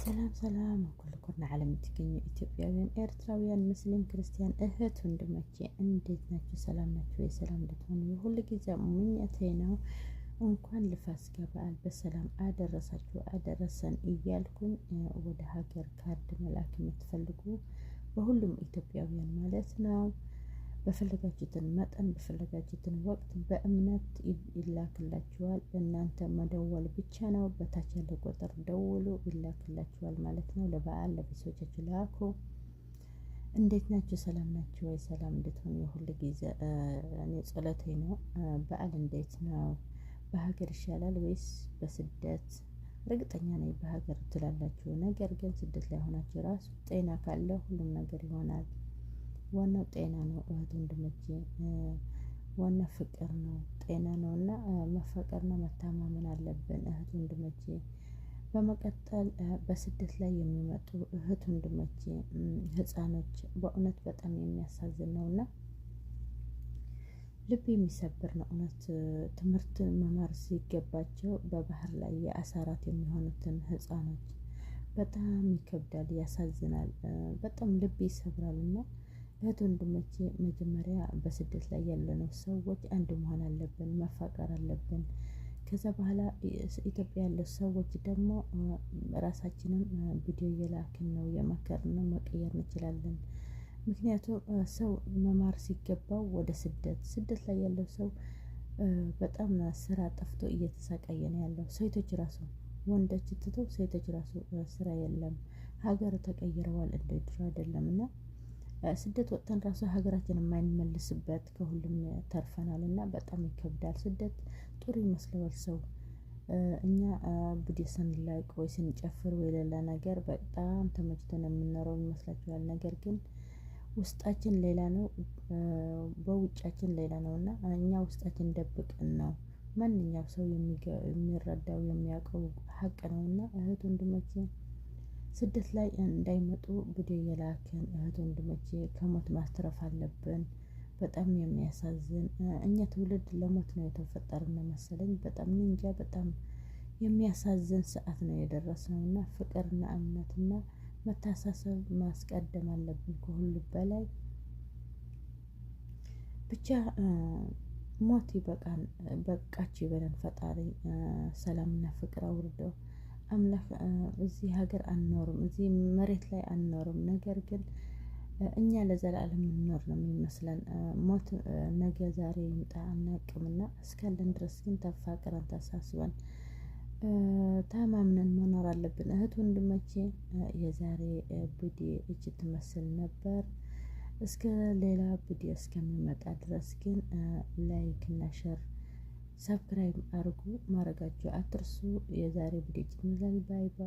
ሰላም ሰላም ኩልኩና ዓለም የምትገኙ ኢትዮጵያውያን፣ ኤርትራውያን፣ ሙስሊም፣ ክርስቲያን እህት ወንድሞቼ እንዴት ናችሁ? ሰላም ናችሁ? የሰላም እንድትሆኑ የሁሉ ጊዜ ምኞቴ ነው። እንኳን ለፋሲካ በዓል በሰላም አደረሳችሁ አደረሰን እያልኩኝ ወደ ሀገር ካርድ መላክ የምትፈልጉ በሁሉም ኢትዮጵያውያን ማለት ነው በፈለጋችሁትን መጠን በፈለጋችሁትን ወቅት በእምነት ይላክላችኋል። እናንተ መደወል ብቻ ነው። በታች ያለ ቁጥር ደውሉ፣ ይላክላችኋል ማለት ነው። ለበዓል ለቤተሰቦቻችሁ ላኩ። እንዴት ናችሁ? ሰላም ናችሁ ወይ? ሰላም እንድትሆኑ የሁሉ ጊዜ እኔ ጸሎቴ ነው። በዓል እንዴት ነው? በሀገር ይሻላል ወይስ በስደት? እርግጠኛ ነኝ በሀገር ትላላችሁ። ነገር ግን ስደት ላይ ሆናችሁ ራሱ ጤና ካለ ሁሉም ነገር ይሆናል። ዋናው ጤና ነው እህት ወንድሞቼ፣ ዋና ፍቅር ነው፣ ጤና ነው እና መፈቀርና መታማመን አለብን እህት ወንድሞቼ። በመቀጠል በስደት ላይ የሚመጡ እህት ወንድሞቼ ህፃኖች በእውነት በጣም የሚያሳዝን ነውና ልብ የሚሰብር ነው። እውነት ትምህርት መማር ሲገባቸው በባህር ላይ የአሳራት የሚሆኑትን ህፃኖች በጣም ይከብዳል፣ ያሳዝናል፣ በጣም ልብ ይሰብራልና እህት ወንድሞቼ መጀመሪያ በስደት ላይ ያለነው ሰዎች አንድ መሆን አለብን፣ መፋቀር አለብን። ከዛ በኋላ ኢትዮጵያ ያለው ሰዎች ደግሞ ራሳችንን ቪዲዮ እየላክን ነው የመከርን መቀየር እንችላለን። ምክንያቱም ሰው መማር ሲገባው ወደ ስደት ላይ ያለው ሰው በጣም ስራ ጠፍቶ እየተሰቃየ ነው ያለው። ሴቶች ራሱ ወንዶች ትተው ሴቶች ራሱ ስራ የለም። ሀገር ተቀይረዋል፣ እንደ ድሮ አይደለምና ስደት ወጥተን ራሱ ሀገራችን የማንመልስበት ከሁሉም ተርፈናል እና በጣም ይከብዳል። ስደት ጥሩ ይመስለዋል ሰው። እኛ ቪዲዮ ስንላቅ ወይ ስንጨፍር ወይ ሌላ ነገር በጣም ተመችቶን የምንኖረው ይመስላችኋል። ነገር ግን ውስጣችን ሌላ ነው፣ በውጫችን ሌላ ነው እና እኛ ውስጣችን ደብቅን ነው ማንኛው ሰው የሚረዳው የሚያውቀው ሀቅ ነው እና እህት ወንድሞቼ ስደት ላይ እንዳይመጡ ቪዲዮ የላክን እህት ወንድሞቼ ከሞት ማስተረፍ አለብን። በጣም የሚያሳዝን እኛ ትውልድ ለሞት ነው የተፈጠርን መሰለኝ። በጣም እንጃ፣ በጣም የሚያሳዝን ሰዓት ነው የደረስነው እና ፍቅርና እምነትና መታሳሰብ ማስቀደም አለብን ከሁሉ በላይ። ብቻ ሞት ይበቃን፣ በቃችሁ ይበለን ፈጣሪ። ሰላምና ፍቅር አውርደው አምላክ። እዚህ ሀገር አንኖርም፣ እዚህ መሬት ላይ አንኖርም። ነገር ግን እኛ ለዘላለም እንኖር ነው የሚመስለን። ሞት ነገ ዛሬ ይምጣ አናቅምና እስካለን ድረስ ግን ተፋቅረን ተሳስበን ተማምነን መኖር አለብን እህት ወንድሞቼ። የዛሬ ቪዲዮ እጅ ትመስል ነበር። እስከ ሌላ ቪዲዮ እስከሚመጣ ድረስ ግን ላይክ እና ሼር ሰብስክራይብ አድርጉ፣ ማድረጋችሁ አትርሱ። የዛሬ ቪዲዮ ይመስላል። ባይ ባይ።